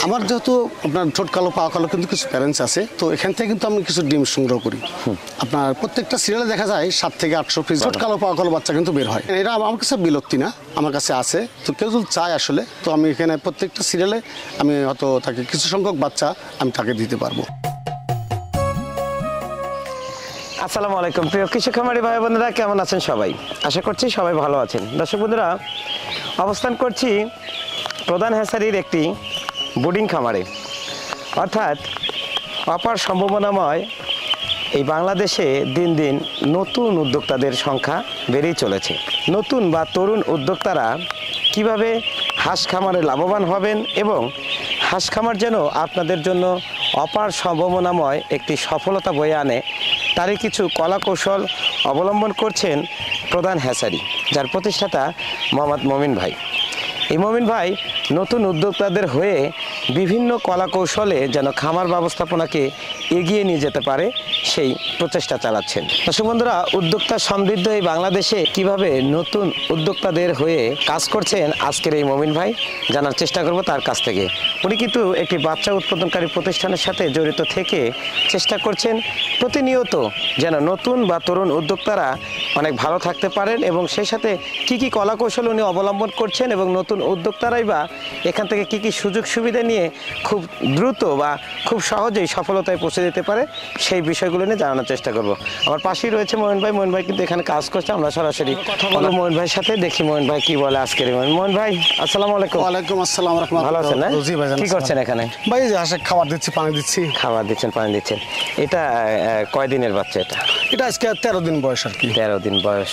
আমার যেহেতু আপনার ঠোঁট কালো পা কালো কিন্তু কিছু প্যারেন্টস আছে, তো এখান থেকে কিন্তু আমি কিছু ডিম সংগ্রহ করি। আপনার প্রত্যেকটা সিরিয়ালে দেখা যায় 7 থেকে 800 পিস ঠোঁট কালো পা কালো বাচ্চা কিন্তু বের হয়। এটা আমার কাছে বিলক্তি না, আমার কাছে আছে। তো কেউ যদি চায় আসলে, তো আমি এখানে প্রত্যেকটা সিরিয়ালে আমি হয়তো তাকে কিছু সংখ্যক বাচ্চা আমি তাকে দিতে পারবো। আসসালামু আলাইকুম প্রিয় কৃষক খামারি ভাই বোনেরা, কেমন আছেন সবাই? আশা করছি সবাই ভালো আছেন। দর্শক বন্ধুরা, অবস্থান করছি প্রধান হ্যাচারির একটি বোর্ডিং খামারে, অর্থাৎ অপার সম্ভাবনাময় এই বাংলাদেশে দিন দিন নতুন উদ্যোক্তাদের সংখ্যা বেড়েই চলেছে। নতুন বা তরুণ উদ্যোক্তারা কিভাবে হাঁস খামারে লাভবান হবেন এবং হাঁস খামার যেন আপনাদের জন্য অপার সম্ভাবনাময় একটি সফলতা বয়ে আনে, তারই কিছু কলা কৌশল অবলম্বন করছেন প্রধান হ্যাচারি, যার প্রতিষ্ঠাতা মোহাম্মদ মমিন ভাই। এই মমিন ভাই নতুন উদ্যোক্তাদের হয়ে বিভিন্ন কলা কৌশলে যেন খামার ব্যবস্থাপনাকে এগিয়ে নিয়ে যেতে পারে সেই প্রচেষ্টা চালাচ্ছেন। দর্শক বন্ধুরা, উদ্যোক্তা সমৃদ্ধ এই বাংলাদেশে কিভাবে নতুন উদ্যোক্তাদের হয়ে কাজ করছেন আজকের এই মমিন ভাই, জানার চেষ্টা করব তার কাছ থেকে। উনি কিন্তু একটি বাচ্চা উৎপাদনকারী প্রতিষ্ঠানের সাথে জড়িত থেকে চেষ্টা করছেন প্রতিনিয়ত যেন নতুন বা তরুণ উদ্যোক্তারা অনেক ভালো থাকতে পারেন, এবং সেই সাথে কি কি কলা কৌশল উনি অবলম্বন করছেন এবং নতুন উদ্যোক্তারাই বা এখান থেকে কি কি সুযোগ সুবিধা নিয়ে খুব দ্রুত বা খুব সহজেই সফলতায় পৌঁছে দিতে পারে, সেই বিষয়গুলো নিয়ে জানানোর চেষ্টা করব। আমার পাশেই রয়েছে মমিন ভাই। মমিন ভাই কিন্তু এখানে কাজ করছে, আমরা সরাসরি কথা বলবো মমিন ভাইয়ের সাথে। দেখি মমিন ভাই কি বলে আজকের। মমিন ভাই, আসসালামু আলাইকুম। ওয়ালাইকুম আসসালাম ওয়া রাহমাতুল্লাহ। ভালো আছেন না? জি ভাই। কি করছেন এখানে? ভাই যে হাঁসে খাবার দিচ্ছি, পানি দিচ্ছি। খাবার দিচ্ছেন, পানি দিচ্ছেন। এটা কয়দিনের বাচ্চা? এটা আজকে 13 দিন বয়স আর কি। 13 দিন বয়স।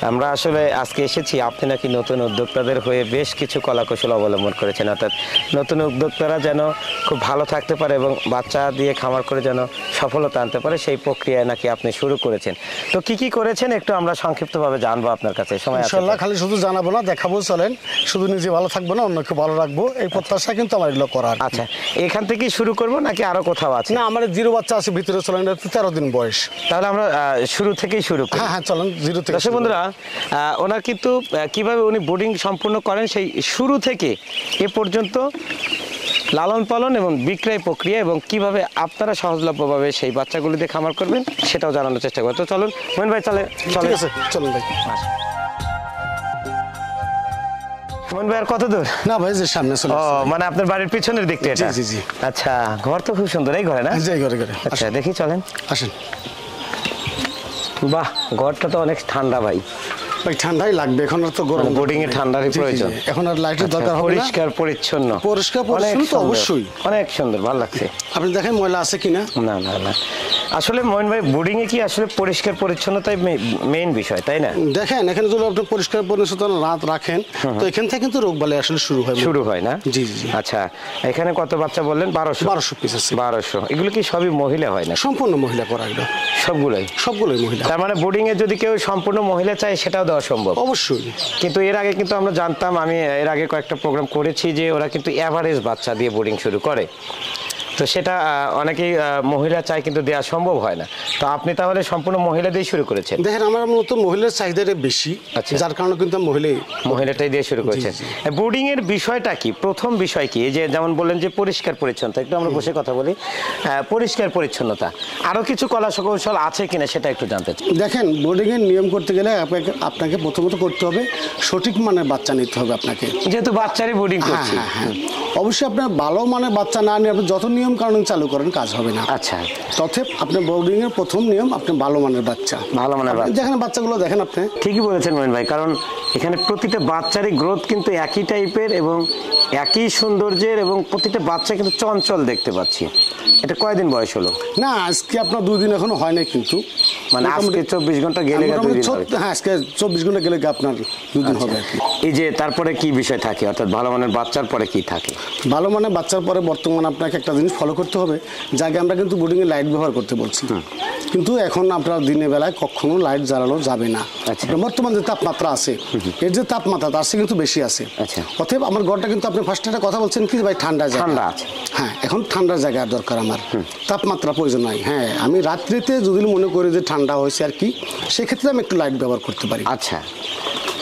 আমরা আসলে আজকে এসেছি, আপনি নাকি নতুন উদ্যোক্তাদের হয়ে বেশ কিছু কলা কৌশল অবলম্বন করেছেন, অর্থাৎ নতুন উদ্যোক্তারা যেন খুব ভালো থাকতে পারে এবং বাচ্চা দিয়ে খামার করে যেন সফলতা আনতে পারে, সেই প্রক্রিয়ায় নাকি আপনি শুরু করেছেন। তো কি কি করেছেন একটু আমরা সংক্ষিপ্তভাবে জানবো আপনার কাছে। সময় আছে? ইনশাআল্লাহ খালি শুধু জানাবো না, দেখাবো। চলেন, শুধু নিজে ভালো থাকবো না, অন্যকে ভালো রাখবো, এই প্রত্যাশা কিন্তু আমার এগুলো করার। আচ্ছা, এখান থেকেই শুরু করব নাকি আরো কোথাও আছে? না, আমার জিরো বাচ্চা আছে ভিতরে। চলেন, 13 দিন বয়স। তাহলে আমরা শুরু থেকেই শুরু করি। হ্যাঁ হ্যাঁ, চলেন জিরো থেকে। দর্শক বন্ধুরা, ওনার কিন্তু কিভাবে উনি বোর্ডিং সম্পূর্ণ করেন সেই শুরু থেকে এ পর্যন্ত লালন পালন এবং বিক্রয় প্রক্রিয়া এবং কিভাবে আপনারা সহজলভ্যভাবে সেই বাচ্চাগুলিতে খামার করবেন সেটাও জানানোর চেষ্টা করবো। তো চলুন মমিন ভাই, ঠিক আছে, চলুন ভাই। মমিন ভাই, আর কত দূর? না ভাই, যে সামনে চলে। ও, মানে আপনার বাড়ির পিছনের দিকটা এটা? জি জি। আচ্ছা, ঘর তো খুব সুন্দর। এই ঘরে না? জি, ঘরে ঘরে। আচ্ছা, দেখি চলেন, আসেন। বাহ, ঘরটা তো অনেক ঠান্ডা ভাই। ভাই ঠান্ডাই লাগবে, এখন আর তো গরম। বোর্ডিং এ ঠান্ডারই প্রয়োজন। এখন আর লাইটের দরকার হবে না। পরিষ্কার পরিচ্ছন্ন। পরিষ্কার পরিচ্ছন্ন তো অবশ্যই। অনেক সুন্দর, ভালো লাগছে। আপনি দেখেন ময়লা আছে কিনা। না না না, আসলে মমিন ভাই বোর্ডিং এ কি আসলে পরিষ্কার পরিচ্ছন্নতাই মেইন বিষয়, তাই না? দেখেন, এখানে যদি আপনি পরিষ্কার পরিচ্ছন্নতা রাত রাখেন, তো এখান থেকে কিন্তু রোগ বালাই আসলে শুরু হয় না? জি জি। আচ্ছা, এখানে কত বাচ্চা বললেন? 1200 পিস আছে। 1200। এগুলো কি সবই মহিলা হয় না? সম্পূর্ণ মহিলা করা এগুলো। সবগুলোই মহিলা। তার মানে বোর্ডিং এ যদি কেউ সম্পূর্ণ মহিলা চায় সেটাও দেওয়া সম্ভব? অবশ্যই। কিন্তু এর আগে কিন্তু আমরা জানতাম, আমি এর আগে কয়েকটা প্রোগ্রাম করেছি, যে ওরা কিন্তু এভারেজ বাচ্চা দিয়ে বোর্ডিং শুরু করে। তো সেটা অনেকেই মহিলা চাই কিন্তু দেওয়া সম্ভব হয় না। তো আপনি তাহলে সম্পূর্ণ মহিলা দিয়ে শুরু করেছেন? দেখেন, আমার মূলত মহিলার চাহিদাটা বেশি, যার কারণে কিন্তু মহিলাটাই দিয়ে শুরু করেছেন। বোর্ডিং এর বিষয়টা কি? প্রথম বিষয় কি? যে যেমন বললেন যে পরিষ্কার পরিচ্ছন্নতা, একটু আমরা বসে কথা বলি। পরিষ্কার পরিচ্ছন্নতা আরো কিছু কলা কৌশল আছে কিনা সেটা একটু জানতে চাই। দেখেন, বোর্ডিং এর নিয়ম করতে গেলে আপনাকে প্রথমত করতে হবে সঠিক মানের বাচ্চা নিতে হবে আপনাকে, যেহেতু বাচ্চারই বোর্ডিং করছি। হ্যাঁ, অবশ্যই আপনার ভালো মানের বাচ্চা না নিয়ে আপনি যত নিয়ম কানুন চালু করেন কাজ হবে না। আচ্ছা, তথ্য আপনার বোর্ডিং এর প্রথম নিয়ম, আপনি ভালো মানের বাচ্চা। যেখানে বাচ্চাগুলো দেখেন, আপনি ঠিকই বলেছেন মমিন ভাই, কারণ এখানে প্রতিটা বাচ্চারই গ্রোথ কিন্তু একই টাইপের এবং একই সৌন্দর্যের, এবং প্রতিটা বাচ্চা কিন্তু চঞ্চল দেখতে পাচ্ছি। এটা কয়দিন বয়স হলো? না, আজকে আপনার 2 দিন এখনো হয় নাই, কিন্তু মানে আজকে 24 ঘন্টা গেলে। হ্যাঁ, আজকে 24 ঘন্টা গেলে আপনার 2 দিন হবে আর কি। এই যে তারপরে কি বিষয় থাকে, অর্থাৎ ভালো মানের বাচ্চার পরে কি থাকে? ভালো মানের বাচ্চার পরে বর্তমানে আপনাকে একটা জিনিস ফলো করতে হবে, যাকে আমরা কিন্তু বোর্ডিং এ লাইট ব্যবহার করতে বলছি, কিন্তু এখন আপনার দিনের বেলায় কখনো লাইট জ্বালানো যাবে না। বর্তমান যে তাপমাত্রা আছে, এর যে তাপমাত্রা তার চেয়ে কিন্তু বেশি আছে। অতএব আমার ঘরটা কিন্তু আপনি ফার্স্ট একটা কথা বলছেন কি ভাই, ঠান্ডা আছে। হ্যাঁ, এখন ঠান্ডার জায়গার দরকার আমার, তাপমাত্রা প্রয়োজন নাই। হ্যাঁ, আমি রাত্রিতে যদি মনে করি যে ঠান্ডা হয়েছে আর কি, সেক্ষেত্রে আমি একটু লাইট ব্যবহার করতে পারি। আচ্ছা,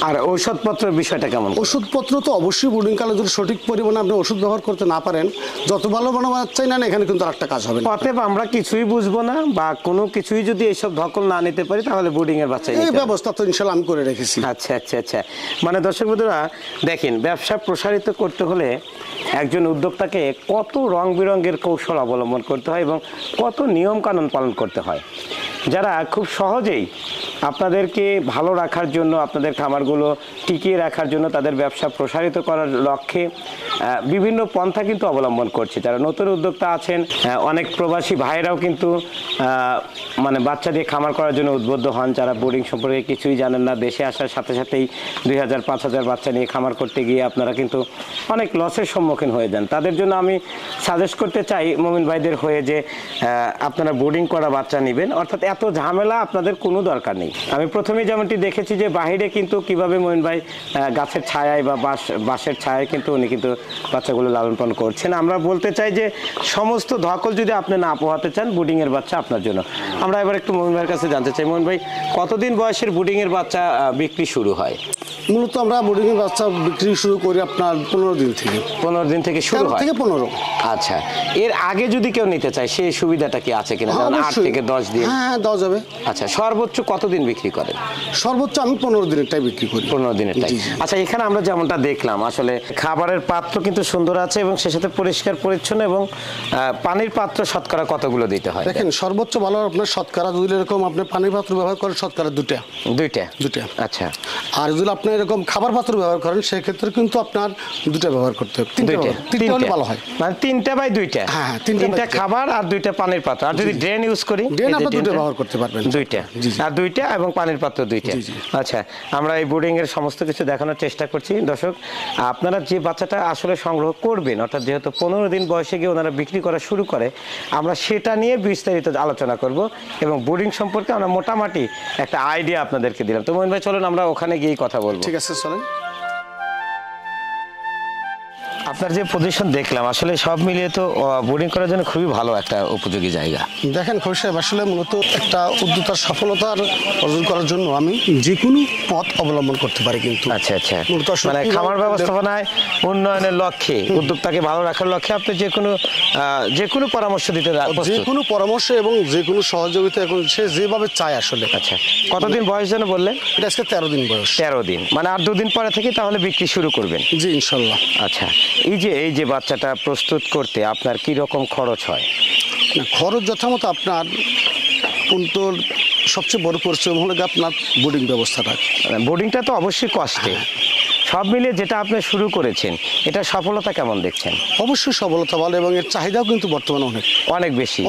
আর ঔষধপত্রের বিষয়টা কেমন? ওষুধপত্র তো অবশ্যই বোর্ডিং কালে যদি সঠিক পরিমাণে আপনি ওষুধ ব্যবহার করতে না পারেন, যত ভালো ভালো বাচ্চাই নেন এখানে কিন্তু আর একটা কাজ হবে না। অতএব আমরা কিছুই বুঝবো না বা কোনো কিছুই যদি এইসব ধকল না নিতে পারি তাহলে বোর্ডিং এর বাচ্চা এই ব্যবস্থা তো ইনশাল্লাহ আমি করে রেখেছি। আচ্ছা আচ্ছা আচ্ছা, মানে দর্শক বন্ধুরা দেখেন, ব্যবসা প্রসারিত করতে হলে একজন উদ্যোক্তাকে কত রং বেরঙের কৌশল অবলম্বন করতে হয় এবং কত নিয়ম কানুন পালন করতে হয়, যারা খুব সহজেই আপনাদেরকে ভালো রাখার জন্য, আপনাদের খামারগুলো টিকিয়ে রাখার জন্য, তাদের ব্যবসা প্রসারিত করার লক্ষ্যে বিভিন্ন পন্থা কিন্তু অবলম্বন করছে। যারা নতুন উদ্যোক্তা আছেন, অনেক প্রবাসী ভাইরাও কিন্তু মানে বাচ্চা দিয়ে খামার করার জন্য উদ্বুদ্ধ হন, যারা বোর্ডিং সম্পর্কে কিছুই জানেন না। দেশে আসার সাথে সাথেই 2000-5000 বাচ্চা নিয়ে খামার করতে গিয়ে আপনারা কিন্তু অনেক লসের সম্মুখীন হয়ে যান। তাদের জন্য আমি সাজেস্ট করতে চাই মমিন ভাইদের হয়ে যে আপনারা বোর্ডিং করা বাচ্চা নেবেন, অর্থাৎ এত ঝামেলা আপনাদের কোনো দরকার নেই। আমি প্রথমেই যেমনটি দেখেছি যে বাহিরে কিন্তু কিভাবে মমিন ভাই গাছের ছায়ায় বা বাঁশের ছায়ায় কিন্তু উনি কিন্তু বাচ্চাগুলো লালন পালন করছেন। আমরা বলতে চাই যে সমস্ত ধকল যদি আপনি না পোহাতে চান, বোর্ডিং এর বাচ্চা আপনার জন্য। আমরা এবার একটু মমিন ভাইয়ের কাছে জানতে চাই, মমিন ভাই কতদিন বয়সের বোর্ডিং এর বাচ্চা বিক্রি শুরু হয়? মূলত আমরা বোর্ডিং এর বাচ্চা বিক্রি শুরু করি আপনার 15 দিন থেকে। 15 দিন থেকে শুরু হয়? থেকে 15। আচ্ছা, এর আগে যদি কেউ নিতে চায় সেই সুবিধাটা কি আছে কিনা? যেমন 8 থেকে 10 দিন? হ্যাঁ, দেওয়া যাবে। আচ্ছা, সর্বোচ্চ কতদিন বিক্রি করেন? সর্বোচ্চ আমি 15 দিনেরটাই বিক্রি করি। 15 দিনেরটাই। আচ্ছা, এখানে আমরা যেমনটা দেখলাম আসলে খাবারের পাত্র কিন্তু সুন্দর আছে এবং সে সাথে পরিষ্কার পরিচ্ছন্ন, এবং পানির পাত্র শতকরা কতগুলো দিতে হয়? দেখেন, সর্বোচ্চ ভালো আপনার শতকরা যদি এরকম আপনি পানির পাত্র ব্যবহার করেন শতকরা দুইটা। আচ্ছা। আর যদি আপনি এরকম খাবার পাত্র ব্যবহার করেন সেক্ষেত্রে কিন্তু আপনার দুটো ব্যবহার করতে হবে। তিনটা হলে ভালো হয়। মানে 3টা বাই 2টা? হ্যাঁ, 3টা খাবার আর 2টা পানির পাত্র। আর যদি ড্রেন ইউজ করি? ড্রেন আপনি দুটো ব্যবহার করতে পারবেন। 2টা আর 2টা, এবং পানির পাত্র 2টা। আচ্ছা, আমরা এই বোর্ডিং এর সমস্ত কিছু দেখানোর চেষ্টা করছি। দর্শক, আপনারা যে বাচ্চাটা আসলে সংগ্রহ করবেন, অর্থাৎ যেহেতু 15 দিন বয়সে গিয়ে ওনারা বিক্রি করা শুরু করে, আমরা সেটা নিয়ে বিস্তারিত আলোচনা করব এবং বোর্ডিং সম্পর্কে আমরা মোটামুটি একটা আইডিয়া আপনাদেরকে দিলাম। তো মহিন ভাই, চলুন আমরা ওখানে গিয়ে কথা বলবো। ঠিক আছে, চলেন। আপনার যে পজিশন দেখলাম, আসলে সব মিলিয়ে তো বোর্ডিং করার জন্য খুবই ভালো একটা উপযোগী জায়গা। দেখেন খোরশ সাহেব, আসলে মূলত একটা উদ্যোক্তার সফলতার অর্জন করার জন্য আমি যে কোনো পথ অবলম্বন করতে পারি কিন্তু। আচ্ছা আচ্ছা, মানে খামার ব্যবস্থাপনায় উন্নয়নের লক্ষ্যে, উদ্যোক্তাকে ভালো রাখার লক্ষ্যে আপনি যে কোনো পরামর্শ দিতে প্রস্তুত? যে কোনো পরামর্শ এবং যে কোনো সহযোগিতা এখন সে যেভাবে চায় আসলে। আচ্ছা, কতদিন বয়স যেন বললেন? এটা আজকে 13 দিন বয়স। 13 দিন, মানে আর 2 দিন পরে থেকে তাহলে বিক্রি শুরু করবেন? জি, ইনশাল্লাহ। আচ্ছা, এই যে বাচ্চাটা প্রস্তুত করতে আপনার কি রকম খরচ হয়? খরচ যথামতো আপনার কিন্তু সবচেয়ে বড় পরিশ্রম হলো আপনার বোর্ডিং ব্যবস্থাটা। বোর্ডিংটা তো অবশ্যই কষ্টে। সব মিলিয়ে যেটা আপনি শুরু করেছেন, এটা সফলতা কেমন দেখছেন? অবশ্যই সফলতা ভালো, এবং এর চাহিদাও কিন্তু বর্তমানে অনেক বেশি।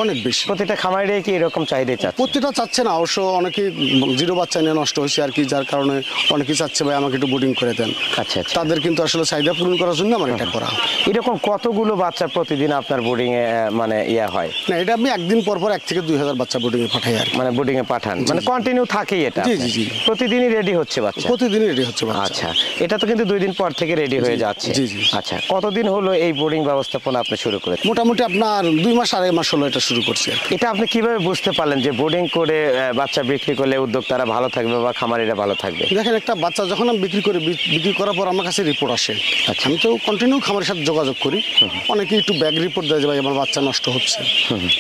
প্রতিটা খামারে কি এরকম চাহিদা চাচ্ছে? প্রতিটা চাচ্ছে না অবশ্য, অনেকেই জিরো বাচ্চা নিয়ে নষ্ট হয়েছে আর কি, যার কারণে অনেকেই চাচ্ছে ভাই আমাকে একটু বোর্ডিং করে দেন। আচ্ছা, তাদের কিন্তু আসলে চাহিদা পূরণ করার জন্য আমার এটা করা। এরকম কতগুলো বাচ্চা প্রতিদিন আপনার বোর্ডিং এ মানে হয়? না, এটা আমি একদিন পর 1 থেকে 2000 বাচ্চা বোর্ডিং এ পাঠাই আর কি। মানে বোর্ডিং এ পাঠান, মানে কন্টিনিউ থাকেই এটা? জি জি জি, প্রতিদিনই রেডি হচ্ছে বাচ্চা? প্রতিদিনই রেডি হচ্ছে বাচ্চা। আচ্ছা, এটা তো কিন্তু 2 দিন পর থেকে রেডি হয়ে যাচ্ছে। জি জি। আচ্ছা, কতদিন হলো এই বোর্ডিং ব্যবস্থাপনা আপনি শুরু করেছেন? মোটামুটি আপনার 2 মাস 2.5 মাস হলো এটা শুরু করছি। এটা আপনি কিভাবে বুঝতে পারলেন যে বোর্ডিং করে বাচ্চা বিক্রি করলে উদ্যোক্তারা ভালো থাকবে বা খামারিরা ভালো থাকবে? দেখেন, একটা বাচ্চা যখন আমি বিক্রি করার পর আমার কাছে রিপোর্ট আসে। আচ্ছা, আমি তো কন্টিনিউ খামারের সাথে যোগাযোগ করি। অনেকে একটু ব্যাগ রিপোর্ট দেয় যে ভাই আমার বাচ্চা নষ্ট হচ্ছে,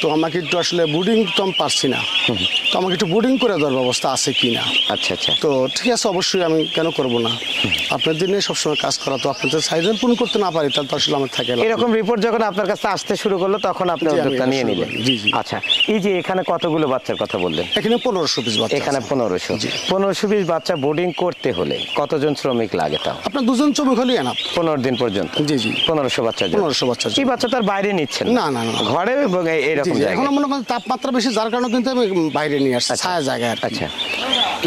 তো আমাকে একটু আসলে বোর্ডিং তো আমি পারছি না, তো আমাকে একটু বোর্ডিং করে দেওয়ার ব্যবস্থা আছে কি না। আচ্ছা আচ্ছা, তো ঠিক আছে, অবশ্যই আমি কেন করব না, আপনাদের নিয়ে সবসময় কাজ করা, তো আপনাদের চাহিদা পূরণ করতে না পারি তাহলে তো আসলে আমার থাকে। এরকম রিপোর্ট যখন আপনার কাছে আসতে শুরু করলো তখন আপনি উদ্যোগটা নিয়ে নিলেন? জি জি। আচ্ছা, এই যে এখানে কতগুলো বাচ্চার কথা বললেন? এখানে 1500 পিস বাচ্চা। এখানে 1500 পিস বাচ্চা বোর্ডিং করতে হলে কতজন শ্রমিক লাগে? তাও আপনার 2 জন শ্রমিক হলেই এনাফ 15 দিন পর্যন্ত? জি জি। 1500 বাচ্চা? 1500 বাচ্চা। এই বাচ্চা তার বাইরে নিচ্ছেন? না না না, ঘরে এরকম জায়গা? এখন মনে করেন তাপমাত্রা বেশি, যার কারণে কিন্তু আমি বাইরে নিয়ে আসছি, ছায়া জায়গায়। আচ্ছা,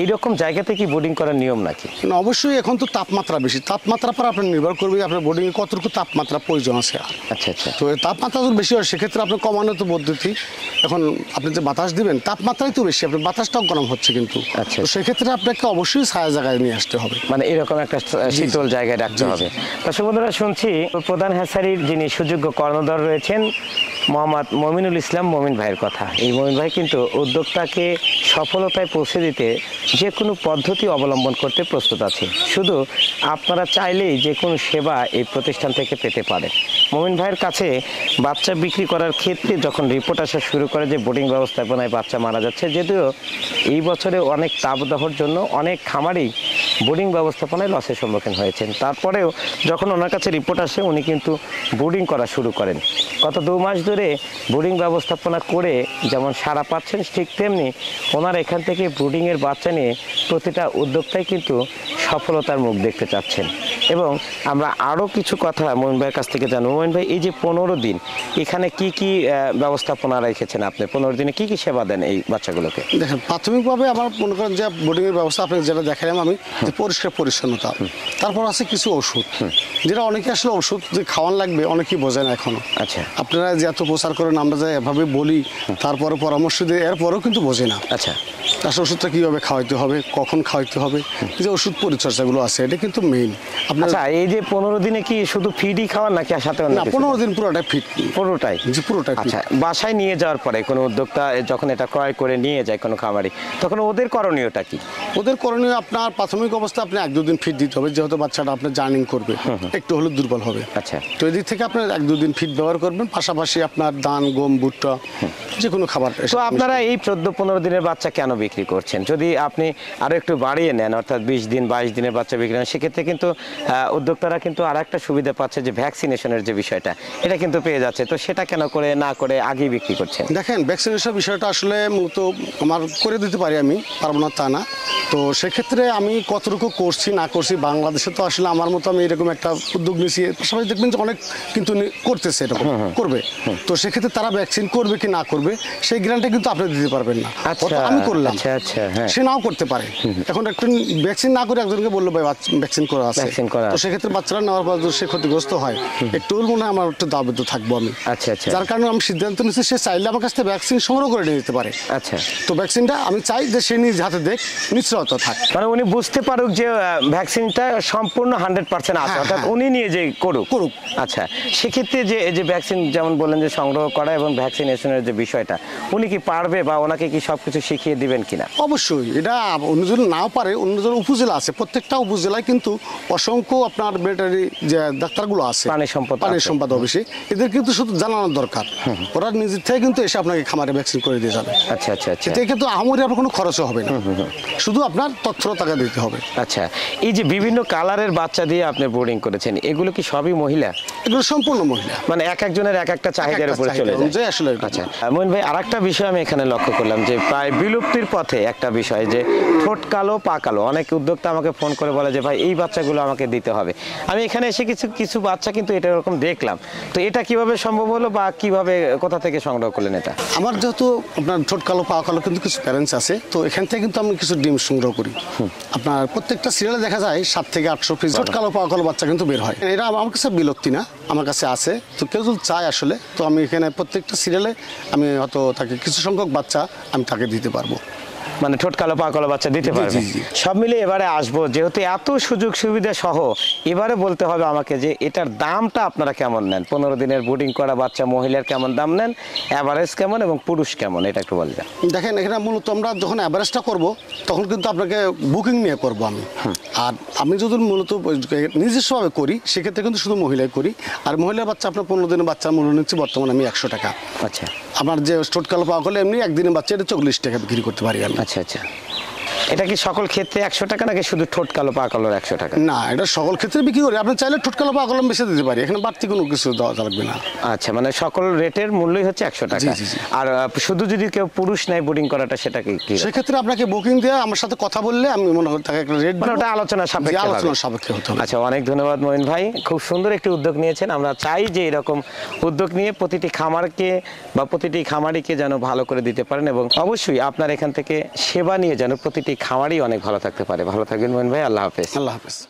এইরকম জায়গাতে কি বোর্ডিং করার নিয়ম নাকি? না, অবশ্যই এখন তো তাপমাত্রা বেশি, তাপমাত্রার পর আপনার নির্ভর করবে আপনার বোর্ডিং এ কতটুকু তাপমাত্রা প্রয়োজন আছে। আচ্ছা আচ্ছা, তো তাপমাত্রা যদি বেশি হয় সেক্ষেত্রে আপনি কমানো তো পদ্ধতি, এখন আপনি যে বাতাস দিবেন তাপমাত্রাই তো বেশি, আপনার বাতাসটাও গরম হচ্ছে কিন্তু। আচ্ছা, তো সেক্ষেত্রে আপনাকে অবশ্যই ছায়া জায়গায় নিয়ে আসতে হবে, মানে এরকম একটা শীতল জায়গায় রাখতে হবে। দর্শক বন্ধুরা, শুনছি প্রধান হ্যাচারির যিনি সুযোগ্য কর্ণধার রয়েছেন মোহাম্মদ মমিনুল ইসলাম মমিন ভাইয়ের কথা। এই মমিন ভাই কিন্তু উদ্যোক্তাকে সফলতায় পৌঁছে দিতে যে কোনো পদ্ধতি অবলম্বন করতে প্রস্তুত আছে। শুধু আপনারা চাইলেই যে কোনো সেবা এই প্রতিষ্ঠান থেকে পেতে পারেন। মমিন ভাইয়ের কাছে বাচ্চা বিক্রি করার ক্ষেত্রে যখন রিপোর্ট আসা শুরু করে যে বোর্ডিং ব্যবস্থাপনায় বাচ্চা মারা যাচ্ছে, যদিও এই বছরে অনেক তাপদাহর জন্য অনেক খামারই বোর্ডিং ব্যবস্থাপনায় লসের সম্মুখীন হয়েছেন, তারপরেও যখন ওনার কাছে রিপোর্ট আসে উনি কিন্তু বোর্ডিং করা শুরু করেন। গত 2 মাস ধরে বোর্ডিং ব্যবস্থাপনা করে যেমন সাড়া পাচ্ছেন, ঠিক তেমনি ওনার এখান থেকে ব্রুডিংয়ের বাচ্চা নিয়ে প্রতিটা উদ্যোক্তাই কিন্তু সফলতার মুখ দেখতে চাচ্ছেন। এবং আমরা আরও কিছু কথা মমিন ভাইয়ের কাছ থেকে জানবো। মমিন ভাই, এই যে 15 দিন এখানে কি কি ব্যবস্থাপনা রেখেছেন আপনি? 15 দিনে কি কি সেবা দেন এই বাচ্চাগুলোকে? দেখেন, প্রাথমিকভাবে আমার মনে করেন যে বোর্ডিংয়ের ব্যবস্থা আপনি যেটা দেখালাম আমি, যে পরিষ্কার পরিচ্ছন্নতা, তারপর আছে কিছু ওষুধ, যেটা অনেকে আসলে ওষুধ যে খাওয়ান লাগবে অনেকেই বোঝে না এখনো। আচ্ছা, আপনারা যে এত প্রচার করেন, আমরা যে এভাবে বলি, তারপরে পরামর্শ দিয়ে এরপরেও কিন্তু বোঝে না। আচ্ছা, আসলে ওষুধটা কীভাবে খাওয়াইতে হবে, কখন খাওয়াইতে হবে, যে ওষুধ পরিচর্যাগুলো আছে এটা কিন্তু মেইন। আচ্ছা, এই যে 15 দিনে কি শুধু ফিডই খাওয়ান নাকি সাথে অন্য না, কিছু? 15 দিন পুরোটাই ফিট। পুরোটাই? জি, পুরোটাই। আচ্ছা, বাসায় নিয়ে যাওয়ার পরে কোনো উদ্যোক্তা যখন এটা ক্রয় করে নিয়ে যায় কোনো খামারি, তখন ওদের করণীয়টা কি? ওদের করণীয় আপনার প্রাথমিক অবস্থা আপনি 1-2 দিন ফিট দিতে হবে, যেহেতু বাচ্চাটা আপনার জার্নিং করবে, একটু হলে দুর্বল হবে। আচ্ছা, তো এদিক থেকে আপনার 1-2 দিন ফিট ব্যবহার করবেন, পাশাপাশি আপনার ধান, গম, ভুট্টা, যে কোনো খাবার। তো আপনারা এই 14-15 দিনের বাচ্চা কেন বিক্রি করছেন? যদি আপনি আরো একটু বাড়িয়ে নেন, অর্থাৎ 20 দিন 22 দিনের বাচ্চা বিক্রি করেন, সেক্ষেত্রে কিন্তু উদ্যোক্তারা কিন্তু আর একটা সুবিধা পাচ্ছে, যে ভ্যাকসিনেশনের যে বিষয়টা, এটা কিন্তু পেয়ে যাচ্ছে। তো সেটা কেন করে না করে আগেই বিক্রি করছেন? দেখেন, ভ্যাকসিনেশন বিষয়টা আসলে মূলত আমার করে দিতে পারি, আমি পারবো না তা না। তো সেক্ষেত্রে আমি কতটুকু করছি না করছি, বাংলাদেশে তো আসলে আমার মতো আমি এরকম একটা উদ্যোগ নিয়েছি, পাশাপাশি দেখবেন যে অনেক কিন্তু করতেছে, এরকম করবে। তো সেক্ষেত্রে তারা ভ্যাকসিন করবে কি না করবে সেই গ্যারান্টি কিন্তু আপনি দিতে পারবেন না। আমি করলাম, সে নাও করতে পারে। এখন একটা ভ্যাকসিন না করে একজনকে বললো ভাই ভ্যাকসিন করা আছে, তো সেক্ষেত্রে বাচ্চারা নেওয়ার পর সে ক্ষতিগ্রস্ত হয়, একটু মনে হয় আমার একটু দাবিত থাকবো আমি। আচ্ছা, আচ্ছা, যার কারণে আমি সিদ্ধান্ত নিচ্ছি সে চাইলে আমার কাছ থেকে ভ্যাকসিন সংগ্রহ করে নিয়ে যেতে পারে। আচ্ছা, তো ভ্যাকসিনটা আমি চাই যে সে নিজ হাতে দেখ, নিশ্চয়তা থাক, মানে উনি বুঝতে পারুক যে ভ্যাকসিনটা সম্পূর্ণ 100% আছে, অর্থাৎ উনি নিয়ে যে করুক। আচ্ছা, সেক্ষেত্রে যে এই যে ভ্যাকসিন যেমন বললেন যে সংগ্রহ করা এবং ভ্যাকসিনেশনের যে বিষয়টা, উনি কি পারবে বা ওনাকে কি সবকিছু শিখিয়ে দিবেন কিনা? অবশ্যই, এটা অন্য যদি নাও পারে, অন্য জন উপজেলা আছে, প্রত্যেকটা উপজেলায় কিন্তু অসংখ্য আপনার ভেটেরিনারি যে ডাক্তারগুলো আছে, প্রাণী সম্পদ অফিসে, এদের কিন্তু শুধু জানানোর দরকার, ওরা নিজের থেকে কিন্তু এসে আপনাকে খামারে ভ্যাকসিন করে দিয়ে যাবে। আচ্ছা, আচ্ছা, আচ্ছা, এতে কিন্তু আহামরি আপনার কোনো খরচও হবে না, শুধু আপনার তথ্য টাকা দিতে হবে। আচ্ছা, এই যে বিভিন্ন কালারের বাচ্চা দিয়ে আপনি বোর্ডিং করেছেন, এগুলো কি সবই মহিলা? এগুলো সম্পূর্ণ মহিলা, মানে এক একজনের এক একটা চাহিদার উপরে চলে যায় আসলে। আচ্ছা, মইন ভাই, আরেকটা বিষয় আমি এখানে লক্ষ্য করলাম যে প্রায় বিলুপ্তির পথে একটা বিষয়, যে ঠোঁট কালো পা কালো। অনেক উদ্যোক্তা আমাকে ফোন করে বলে যে ভাই এই বাচ্চাগুলো আমাকে দিতে হবে। আমি এখানে এসে কিছু বাচ্চা কিন্তু এটা এরকম দেখলাম, তো এটা কিভাবে সম্ভব হলো বা কিভাবে কোথা থেকে সংগ্রহ করলেন এটা? আমার যেহেতু আপনার ঠোঁট কালো পা কালো কিন্তু কিছু প্যারেন্টস আছে, তো এখান থেকে কিন্তু আমি কিছু ডিম সংগ্রহ করি। আপনার প্রত্যেকটা সিরিয়ালে দেখা যায় 7 থেকে 800 পিস ঠোঁট কালো পা কালো বাচ্চা কিন্তু বের হয়। এটা আমার কাছে বিলুপ্তি না, আমার কাছে আছে। তো কেউ যদি চায় আসলে, তো আমি এখানে প্রত্যেকটা সিরিয়ালে আমি হয়তো তাকে কিছু সংখ্যক বাচ্চা আমি তাকে দিতে পারবো। মানে ঠোঁট কালো পা কালো বাচ্চা দিতে পারবে। সব মিলে এবারে আসবো, যেহেতু এত সুযোগ সুবিধা সহ, এবারে বলতে হবে আমাকে যে এটার দামটা আপনারা কেমন নেন? 15 দিনের বোর্ডিং করা বাচ্চা মহিলার কেমন দাম নেন, এভারেজ কেমন এবং পুরুষ কেমন, এটা একটু বলবেন। দেখেন, এখানে মূলত আমরা যখন অ্যাভারেজটা করবো তখন কিন্তু আপনাকে বুকিং নিয়ে করবো আমি। আর আমি যদি মূলত নিজস্বভাবে করি, সেক্ষেত্রে কিন্তু শুধু মহিলাই করি। আর মহিলার বাচ্চা আপনার 15 দিনের বাচ্চার মূল্য নিচ্ছি বর্তমানে আমি 100 টাকা। আচ্ছা, আমার যে ঠোঁট কালো পা কালো এমনি একদিনের বাচ্চা এটা 40 টাকা বিক্রি করতে পারি আমি। আচ্ছা, আচ্ছা, এটা কি সকল ক্ষেত্রে 100 টাকা নাকি শুধু ঠোঁট কালো পা কালোর 100 টাকা? না, এটা সকল ক্ষেত্রে বিক্রি করি। আপনি চাইলে ঠোঁট কালো পা কালো বেশি দিতে পারি, এখানে বাড়তি কোনো কিছু দেওয়া লাগবে না। আচ্ছা, মানে সকল রেটের মূল্যই হচ্ছে 100 টাকা। আর শুধু যদি কেউ পুরুষ নেয় বোর্ডিং করাটা, সেটা কি? সেক্ষেত্রে আপনাকে বুকিং দিয়ে আমার সাথে কথা বললে আমি মনে হয় তাকে একটা রেট, মানে ওটা আলোচনা সাপেক্ষে হতে হবে। আচ্ছা, অনেক ধন্যবাদ মইন ভাই, খুব সুন্দর একটি উদ্যোগ নিয়েছেন। আমরা চাই যে এরকম উদ্যোগ নিয়ে প্রতিটি খামারকে বা প্রতিটি খামারিকে যেন ভালো করে দিতে পারেন, এবং অবশ্যই আপনার এখান থেকে সেবা নিয়ে যেন প্রতিটি খামারই অনেক ভালো থাকতে পারে। ভালো থাকবেন মইন ভাই, আল্লাহ হাফেজ। আল্লাহ হাফেজ।